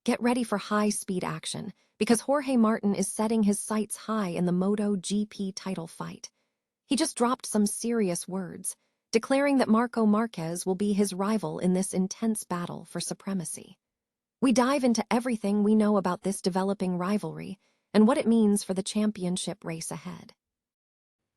Get ready for high-speed action, because Jorge Martin is setting his sights high in the MotoGP title fight. He just dropped some serious words, declaring that Marco Marquez will be his rival in this intense battle for supremacy. We dive into everything we know about this developing rivalry and what it means for the championship race ahead.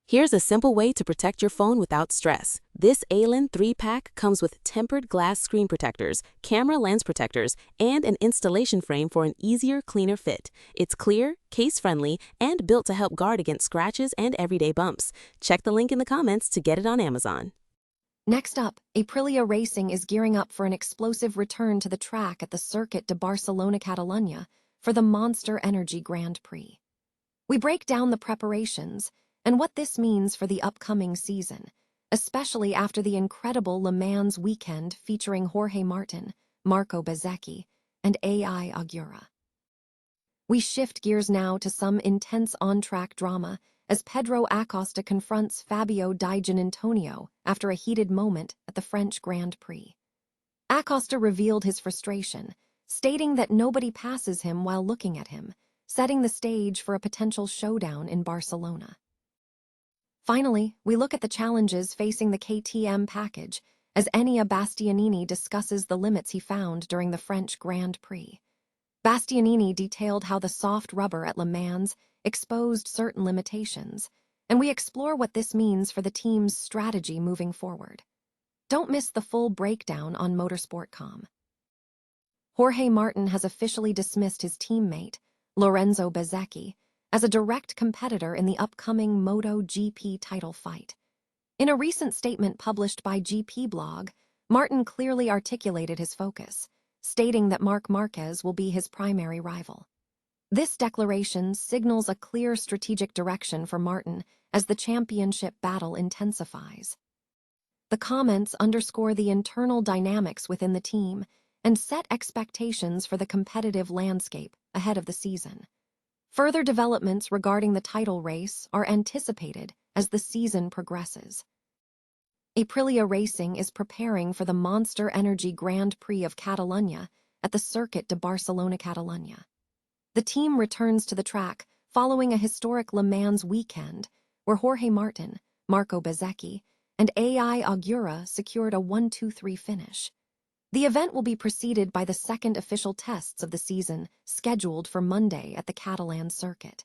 Here's a simple way to protect your phone without stress. This ALEN 3-pack comes with tempered glass screen protectors, camera lens protectors, and an installation frame for an easier, cleaner fit. It's clear, case-friendly, and built to help guard against scratches and everyday bumps. Check the link in the comments to get it on Amazon. Next up, Aprilia Racing is gearing up for an explosive return to the track at the Circuit de Barcelona Catalunya for the Monster Energy Grand Prix. We break down the preparations and what this means for the upcoming season, especially after the incredible Le Mans weekend featuring Jorge Martin, Marco Bezzecchi, and AI Augura. We shift gears now to some intense on-track drama as Pedro Acosta confronts Fabio Di Giannantonio after a heated moment at the French Grand Prix. Acosta revealed his frustration, stating that nobody passes him while looking at him, setting the stage for a potential showdown in Barcelona. Finally, we look at the challenges facing the KTM package as Enea Bastianini discusses the limits he found during the French Grand Prix. Bastianini detailed how the soft rubber at Le Mans exposed certain limitations, and we explore what this means for the team's strategy moving forward. Don't miss the full breakdown on Motorsport.com. Jorge Martin has officially dismissed his teammate, Lorenzo Bezzecchi, as a direct competitor in the upcoming MotoGP title fight. In a recent statement published by GP Blog, Martin clearly articulated his focus, stating that Marc Marquez will be his primary rival. This declaration signals a clear strategic direction for Martin as the championship battle intensifies. The comments underscore the internal dynamics within the team and set expectations for the competitive landscape ahead of the season. Further developments regarding the title race are anticipated as the season progresses. Aprilia Racing is preparing for the Monster Energy Grand Prix of Catalunya at the Circuit de Barcelona Catalunya. The team returns to the track following a historic Le Mans weekend where Jorge Martin, Marco Bezzecchi, and AI Augura secured a 1-2-3 finish. The event will be preceded by the second official tests of the season, scheduled for Monday at the Catalan circuit.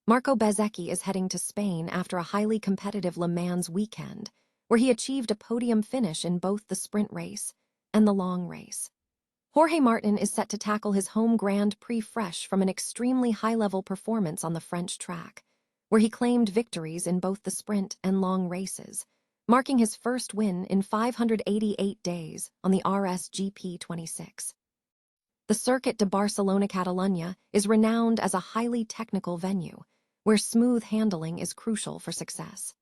Marco Bezzecchi is heading to Spain after a highly competitive Le Mans weekend, where he achieved a podium finish in both the sprint race and the long race. Jorge Martin is set to tackle his home Grand Prix fresh from an extremely high-level performance on the French track, where he claimed victories in both the sprint and long races, marking his first win in 588 days on the RSGP 26. The Circuit de Barcelona Catalunya is renowned as a highly technical venue, where smooth handling is crucial for success.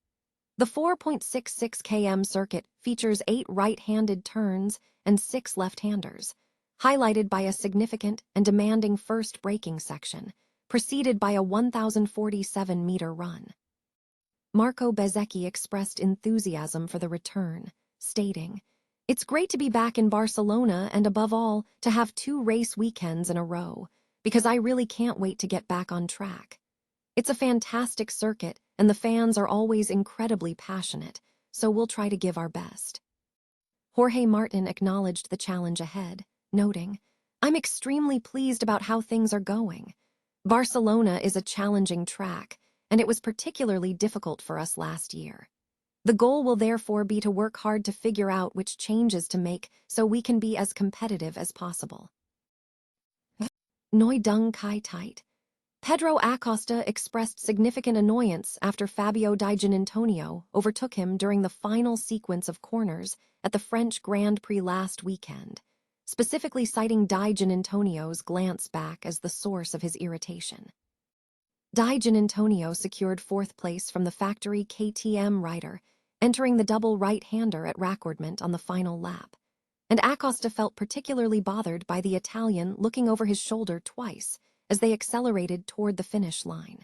The 4.66 km circuit features 8 right-handed turns and 6 left-handers, highlighted by a significant and demanding first braking section, preceded by a 1,047-meter run. Marco Bezzecchi expressed enthusiasm for the return, stating, "It's great to be back in Barcelona and, above all, to have 2 race weekends in a row, because I really can't wait to get back on track. It's a fantastic circuit, and the fans are always incredibly passionate, so we'll try to give our best." Jorge Martin acknowledged the challenge ahead, noting, "I'm extremely pleased about how things are going. Barcelona is a challenging track, and it was particularly difficult for us last year. The goal will therefore be to work hard to figure out which changes to make so we can be as competitive as possible." Noi dung kai tight. Pedro Acosta expressed significant annoyance after Fabio Di Giannantonio overtook him during the final sequence of corners at the French Grand Prix last weekend, specifically citing Di Giannantonio's glance back as the source of his irritation. Di Giannantonio secured 4th place from the factory KTM rider, entering the double right-hander at Racordment on the final lap, and Acosta felt particularly bothered by the Italian looking over his shoulder twice as they accelerated toward the finish line.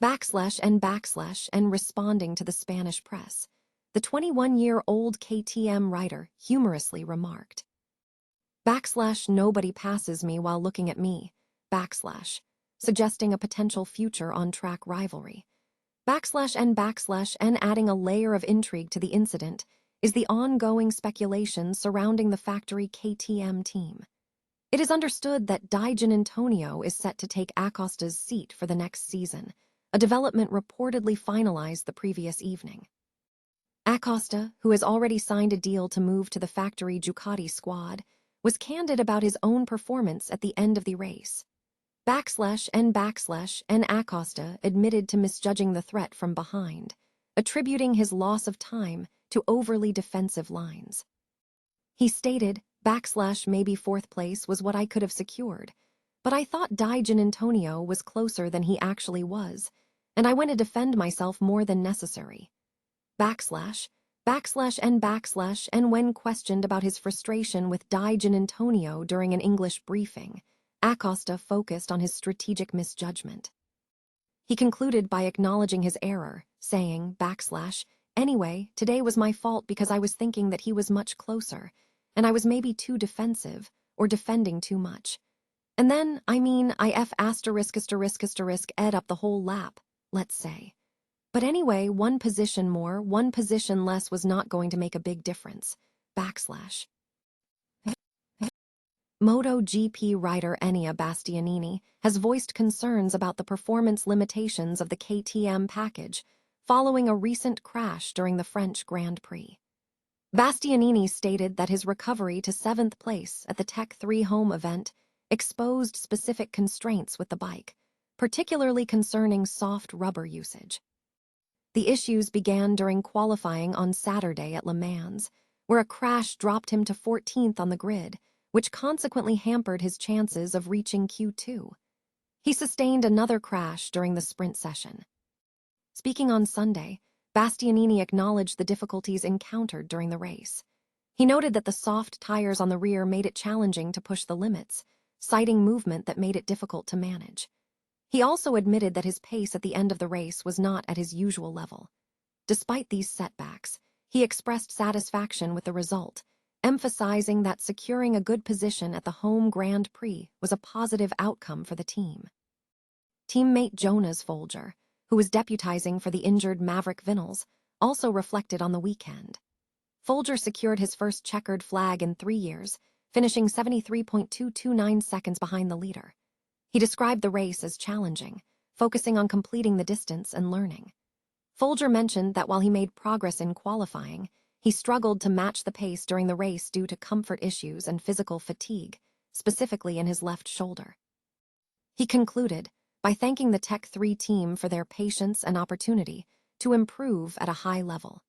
And responding to the Spanish press, the 21-year-old KTM rider humorously remarked, Nobody passes me while looking at me, suggesting a potential future on-track rivalry. And adding a layer of intrigue to the incident is the ongoing speculation surrounding the factory KTM team. It is understood that Di Giannantonio is set to take Acosta's seat for the next season, a development reportedly finalized the previous evening. Acosta, who has already signed a deal to move to the factory Ducati squad, was candid about his own performance at the end of the race. And Acosta admitted to misjudging the threat from behind, attributing his loss of time to overly defensive lines. He stated, maybe fourth place was what I could have secured, but I thought Di Giannantonio was closer than he actually was, and I went to defend myself more than necessary. And when questioned about his frustration with Di Giannantonio during an English briefing, Acosta focused on his strategic misjudgment. He concluded by acknowledging his error, saying, anyway, today was my fault because I was thinking that he was much closer, and I was maybe too defensive, or defending too much. And then, I ed up the whole lap, let's say. But anyway, one position more, one position less was not going to make a big difference. MotoGP rider Enea Bastianini has voiced concerns about the performance limitations of the KTM package following a recent crash during the French Grand Prix. Bastianini stated that his recovery to 7th place at the Tech 3 home event exposed specific constraints with the bike, particularly concerning soft rubber usage. The issues began during qualifying on Saturday at Le Mans, where a crash dropped him to 14th on the grid, which consequently hampered his chances of reaching Q2. He sustained another crash during the sprint session. Speaking on Sunday, Bastianini acknowledged the difficulties encountered during the race. He noted that the soft tires on the rear made it challenging to push the limits, citing movement that made it difficult to manage. He also admitted that his pace at the end of the race was not at his usual level. Despite these setbacks, he expressed satisfaction with the result, emphasizing that securing a good position at the home Grand Prix was a positive outcome for the team. Teammate Jonas Folger, who was deputizing for the injured Maverick Vinales, also reflected on the weekend. Folger secured his first checkered flag in 3 years, finishing 73.229 seconds behind the leader. He described the race as challenging, focusing on completing the distance and learning. Folger mentioned that while he made progress in qualifying, he struggled to match the pace during the race due to comfort issues and physical fatigue, specifically in his left shoulder. He concluded by thanking the Tech 3 team for their patience and opportunity to improve at a high level.